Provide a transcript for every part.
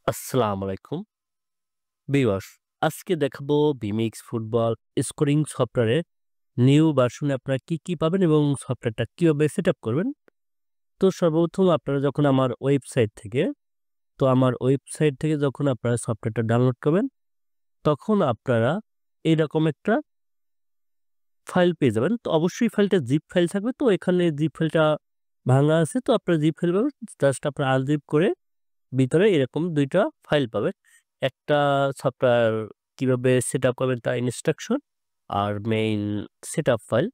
আসসালামু আলাইকুম ভিউয়ার্স। আজকে দেখাবো ভিমিক্স ফুটবল স্কোরিং সফটওয়্যারের নিউ ভার্সনে আপনারা কি পাবেন এবং সফটওয়্যারটা কিভাবে সেটআপ করবেন। তো সর্বপ্রথম আপনারা যখন আমার ওয়েবসাইট থেকে যখন আপনারা সফটওয়্যারটা ডাউনলোড করবেন, তখন আপনারা এইরকম একটা ফাইল পেয়ে যাবেন। তো অবশ্যই ফাইলটা জিপ ফাইল থাকবে। তো এখানে জিপ ফাইলটা ভাঙা আছে। তো আপনারা জিপ ফাইল পাবেন। জাস্ট আপনারা আনজিপ করে ভিতরে এরকম ২ টা ফাইল পাবেন। একটা সফটওয়্যার কিভাবে সেটআপ করবেন তার ইনস্ট্রাকশন আর মেইন সেটআপ ফাইল।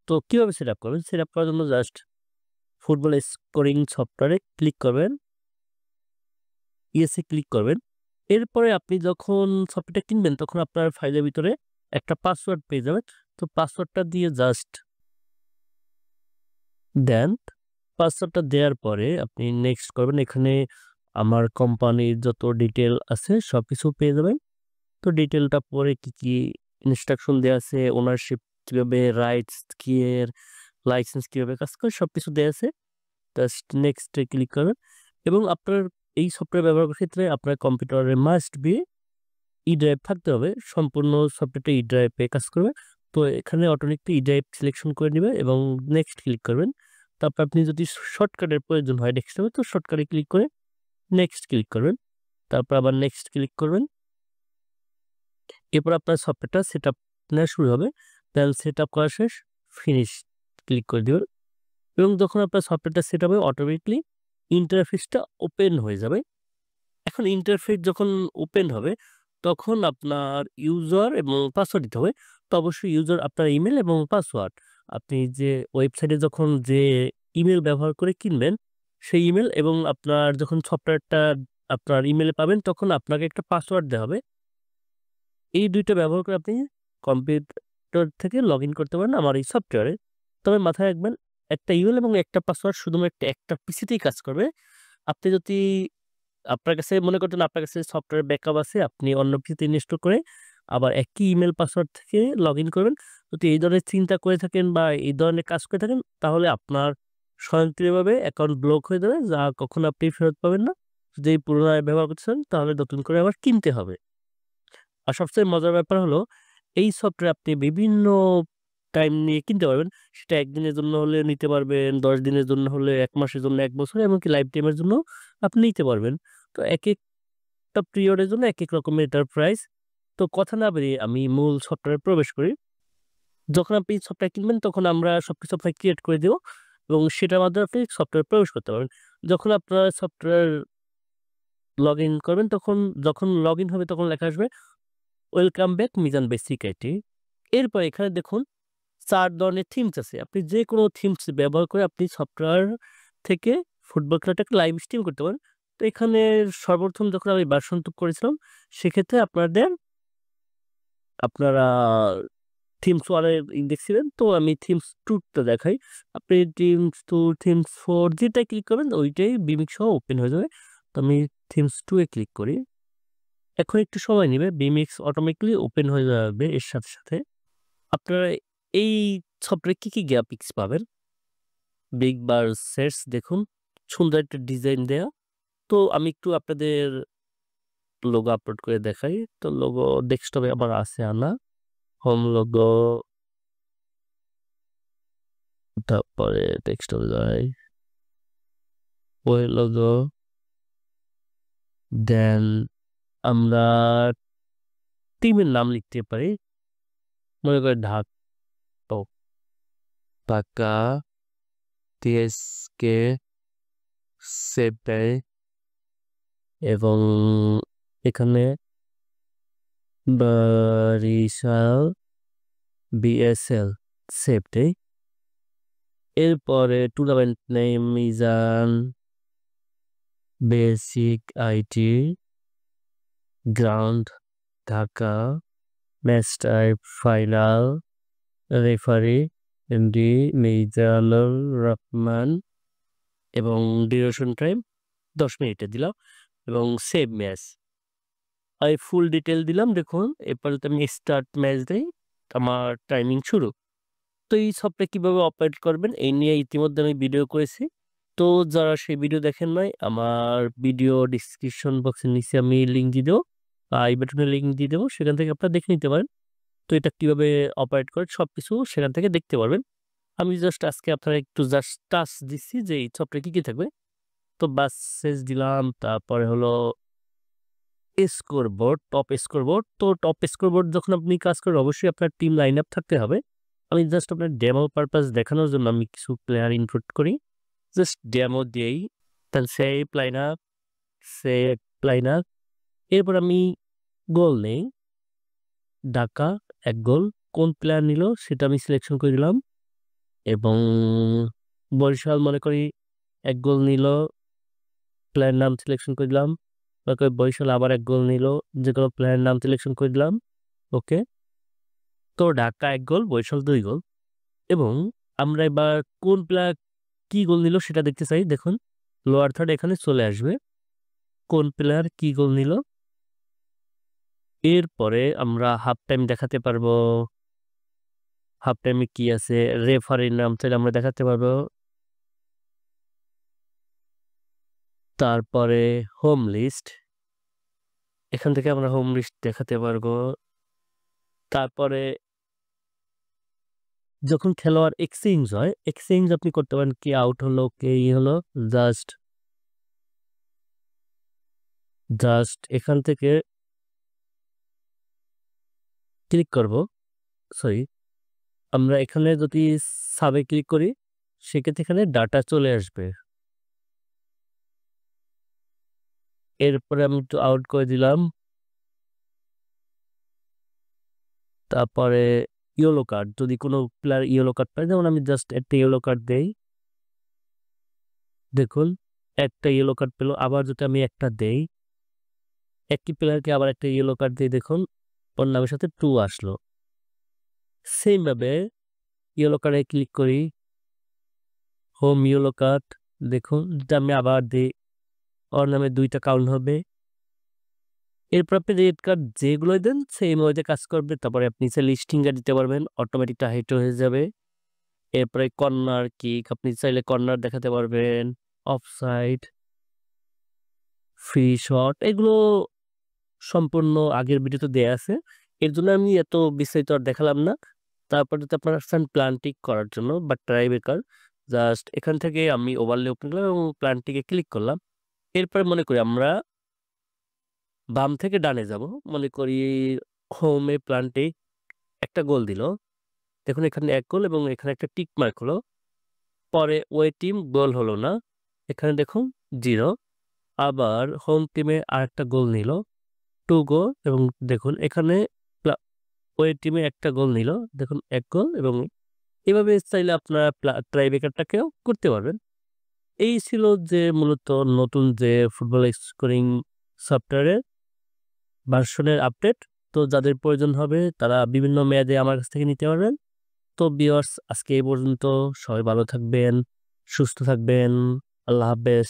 তো কিভাবে সেটআপ করবেন? সেটআপ করার জন্য জাস্ট ফুটবল স্কোরিং সফটওয়্যারে ক্লিক করবেন। ইয়েস এ ক্লিক করবেন। এরপরে আপনি যখন সফটওয়্যারটা কিনবেন তখন আপনার ফাইলের ভিতরে একটা পাসওয়ার্ড পেয়ে যাবেন। তো পাসওয়ার্ডটা দিয়ে জাস্ট দেন। পাসওয়ার্ডটা দেওয়ার পরে আপনি নেক্সট করবেন। এখানে আমার কোম্পানির যত ডিটেইল আছে সবকিছু পেয়ে যাবেন। তো ডিটেইলটা পরে কি ইনস্ট্রাকশন দেয়া আছে, ওনারশিপ কিভাবে, রাইটস কি এর, লাইসেন্স কিভাবে কাজ করে সবকিছু দেয়া আছে। জাস্ট নেক্সট এ ক্লিক করবেন এবং আপনার এই সফটওয়্যার ব্যবহার করার ক্ষেত্রে আপনার কম্পিউটারে মাস্ট বি ই ড্রাইভ থাকতে হবে। সম্পূর্ণ সফটওয়্যারটা ই ড্রাইভে কাজ করবে। তো এখানে অটোমেটিকলি ই ড্রাইভ সিলেকশন করে নিবে এবং নেক্সট ক্লিক করবেন। তারপর আপনি যদি শর্টকাটের প্রয়োজন হয় ডেস্কটপে তো শর্টকাটে ক্লিক করে নেক্সট ক্লিক করবেন। তারপর আবার নেক্সট ক্লিক করবেন। এরপর আপনার সফটওয়্যারটা সেটআপ নেওয়া শুরু হবে। দেন সেটআপ করা শেষ, ফিনিশ ক্লিক করে দিবেন এবং যখন আপনার সফটওয়্যারটা সেটআপ হবে অটোমেটিক্যালি ইন্টারফেসটা ওপেন হয়ে যাবে। এখন ইন্টারফেস যখন ওপেন হবে তখন আপনার ইউজার এবং পাসওয়ার্ড দিতে হবে। তো অবশ্যই ইউজার আপনার ইমেইল এবং পাসওয়ার্ড। আপনি যে ওয়েবসাইটে যখন যে ইমেইল ব্যবহার করে কিনবেন, সেই ইমেইল এবং আপনার যখন সফটওয়্যারটা আপনার ইমেইলে পাবেন তখন আপনাকে একটা পাসওয়ার্ড দেওয়া হবে। এই ২ টা ব্যবহার করে আপনি কম্পিউটার থেকে লগইন করতে পারেন আমার এই সফটওয়্যারে। তবে মাথায় রাখবেন একটা ইমেইল এবং একটা পাসওয়ার্ড শুধুমাত্র একটা পিসিতেই কাজ করবে। আপনি যদি আপনার কাছে মনে করতেন আপনার কাছে সফটওয়্যার ব্যাকআপ আছে, আপনি অন্য পিসিতে ইনস্টল করে আবার একই ইমেইল পাসওয়ার্ড থেকে লগইন করবেন। যদি এই ধরনের চিন্তা করে থাকেন বা এই ধরনের কাজ করে থাকেন তাহলে আপনার স্বয়ংক্রিয়ভাবে অ্যাকাউন্ট ব্লক হয়ে যাবে যা কখনো আপনি ফেরত পাবেন না। যদি পুনরায় ব্যবহার করতে চান তাহলে নতুন করে আবার কিনতে হবে। আর সবচেয়ে মজার ব্যাপার হলো এই সফটওয়্যার আপনি বিভিন্ন টাইম নিয়ে কিনতে পারবেন। সেটা ১ দিনের জন্য হলে নিতে পারবেন, ১০ দিনের জন্য হলে ১ মাসের জন্য, ১ বছর এমনকি লাইফ টাইম এর জন্য আপনি নিতে পারবেন। তো একেকটা পিরিয়ডের জন্য একেক রকমের এটার প্রাইস। তো কথা না বাড়িয়ে আমি মূল সফটওয়্যারে প্রবেশ করি। যখন আপনি সফটওয়্যার কিনবেন তখন আমরা সবকিছু আপনাকে ক্রিয়েট করে দেব এবং সেটার মাধ্যমে আপনি সফটওয়্যারে প্রবেশ করতে পারবেন। যখন আপনার সফটওয়্যার লগইন করবেন যখন লগইন হবে তখন লেখা আসবে welcome back Mizan basic IT. এরপর এখানে দেখুন ৪ ধরনের থিমস আছে। আপনি যেকোনো থিমস ব্যবহার করে আপনি সফটওয়্যার থেকে ফুটবল খেলাটাকে লাইভ স্ট্রিম করতে পারেন। তো এখানে সর্বপ্রথম যখন আমি ভার্সন 2 করেছিলাম সেক্ষেত্রে আপনারা থিমস 1 এর ইনডেক্স ছিলেন। তো আমি থিমস 2 টা দেখাই। আপনি থিমস 2, থিমস 4 যেটায় ক্লিক করবেন ওইটাই বিমিক সহ ওপেন হয়ে যাবে। তো আমি থিমস 2 এ ক্লিক করি। এখন একটু সময় নিবে। বিমিক্স অটোমেটিক্যালি ওপেন হয়ে যাবে এর সাথে। আপনারা এই সফটওয়্যারে কি গ্রাফিক্স পাবেন? বিগ বার সেটস দেখুন, সুন্দর একটা ডিজাইন দেয়া। তো আমি একটু আপনাদের লোগো আপলোড করে দেখাই। তো লোগো ডেস্কটপে আমার আছে আনা। হোম লোগো, তারপরে ডেস্কটপে যাই। ওই লোগো, দেন আমরা টিমের নাম লিখতে পারি। মনে করেন ও ঢাকা টিএসকে সেভ দেয় এবং এখানে বরিশাল বিএসএল সেভ দেই। এরপরে tournament name Mizan basic IT, ground Dhaka, match type final, referee MD Mizanur Rahman এবং ডিউরেশন টাইম ১০ মিনিটে দিলাম এবং সেভ ম্যাচ। আমি ফুল ডিটেইল দিলাম দেখুন। এরপর যদি আমি স্টার্ট ম্যাচ দেই আমার টাইমিং শুরু। তো এই সফটওয়্যার কিভাবে অপারেট করবেন এই নিয়ে ইতিমধ্যে আমি ভিডিও করেছি। তো যারা সেই ভিডিও দেখেন নাই, আমার ভিডিও ডিসক্রিপশন বক্সের নিচে আমি লিঙ্ক দিয়ে দেবো, আই বাটনে লিঙ্ক দিয়ে দেবো, সেখান থেকে আপনারা দেখে নিতে পারেন। তো এটা কিভাবে অপারেট করে সবকিছু সেখান থেকে দেখতে পারবেন। আমি জাস্ট আজকে আপনারা একটু জাস্ট টাচ দিচ্ছি যে এই সফটওয়্যারে কি কি থাকবে। তো বাস শেষ দিলাম, তারপরে হলো স্কোরবোর্ড, টপ স্কোরবোর্ড। তো টপ স্কোরবোর্ড যখন আপনি কাজ করেন অবশ্যই আপনার টিম লাইন আপ থাকতে হবে। আমি জাস্ট আপনার ডেমো পারপাস দেখানোর জন্য আমি কিছু প্লেয়ার ইনক্লুড করি, জাস্ট ডেমো দিয়েই। তাহলে save line up, save line up. এরপর আমি গোল নেই, ঢাকা 1 গোল, কোন প্লেয়ার নিল সেটা আমি সিলেকশন করে দিলাম। এবং বরিশাল মনে করি 1 গোল নিল, প্লেয়ার নাম সিলেকশন করে দিলাম। মনে করি বরিশাল আবার 1 গোল নিল, যে কোনো প্লেয়ার নাম সিলেকশন করে দিলাম। ওকে, তো ঢাকা 1 গোল, বরিশাল 2 গোল। এবং আমরা এবার কোন প্লেয়ার কি গোল নিল সেটা দেখতে চাই। দেখুন লোয়ার থার্ড এখানে চলে আসবে কোন প্লেয়ার কি গোল নিল। এরপরে আমরা হাফ টাইম দেখাতে পারবো, হাফ টাইমে কি আছে, রেফারির নাম চাইলে আমরা দেখাতে পারবো। তারপরে হোম লিস্ট, এখান থেকে আমরা হোম লিস্ট দেখাতে পারবো। তারপরে যখন খেলোয়াড় এক্সচেঞ্জ হয়, এক্সচেঞ্জ আপনি করতে পারেন, কি আউট হলো কে ই হলো, জাস্ট এখান থেকে ক্লিক করব। সরি, আমরা এখানে যদি সাবে ক্লিক করি সেক্ষেত্রে এখানে ডাটা চলে আসবে। এরপরে আমি একটু আউট করে দিলাম। তারপরে ইয়েলো কার্ড, যদি কোনো প্লেয়ার ইয়েলো কার্ড পায়, যেমন আমি জাস্ট একটা ইয়েলো কার্ড দেই, দেখুন একটা ইয়েলো কার্ড পেলো। আবার যদি আমি একটা দেই, একটি প্লেয়ারকে আবার একটা ইয়েলো কার্ড দিই, দেখুন ওর নামের সাথে 2 আসলো। সেম ভাবে ইয়েলো কার্ডে ক্লিক করি, হোম ইয়েলো কার্ড, দেখুন যদি আমি আবার দিই ওর নামে 2টা কাউন্ট হবে। এরপর আপনি রেড কার্ড যেগুলোই দেন সেম ওয়েতে কাজ করবে। তারপরে আপনি চাইলে স্টিঙ্গার দিতে পারবেন, অটোমেটিকটা হাইট হয়ে যাবে। এরপরে কর্নার কিক, আপনি চাইলে কর্নার দেখাতে পারবেন, অফসাইড, ফ্রি শট, এগুলো সম্পূর্ণ আগের ভিডিওতে দেয়া আছে, এর জন্য আমি এত বিস্তারিত আর দেখালাম না। তারপর যদি আপনারা চান প্ল্যান্টিক করার জন্য বা ট্রাই বেকার, জাস্ট এখান থেকে আমি ওভারলে ওপেন করলাম এবং প্ল্যান্টিকে ক্লিক করলাম। এরপরে মনে করি আমরা বাম থেকে ডানে যাব, মনে করি হোমে প্ল্যান্টে একটা গোল দিল, দেখুন এখানে 1 গোল এবং এখানে একটা টিক মার্ক হলো। পরে ওই টিম গোল হলো না, এখানে দেখুন 0। আবার হোম টিমে আরেকটা গোল নিল, 2 গোল, এবং দেখুন এখানে ওই টিমে একটা গোল নিল, দেখুন 1 গোল। এবং এভাবে চাইলে আপনারা ট্রাইবেকারটাকেও করতে পারবেন। এই ছিল যে মূলত নতুন যে ফুটবল স্কোরিং সফটওয়্যারের ভার্সনের আপডেট। তো যাদের প্রয়োজন হবে তারা বিভিন্ন মেয়াদে আমার কাছ থেকে নিতে পারবেন। তো ভিউয়ার্স, আজকে এই পর্যন্ত। সবাই ভালো থাকবেন, সুস্থ থাকবেন। আল্লাহ হাফেজ।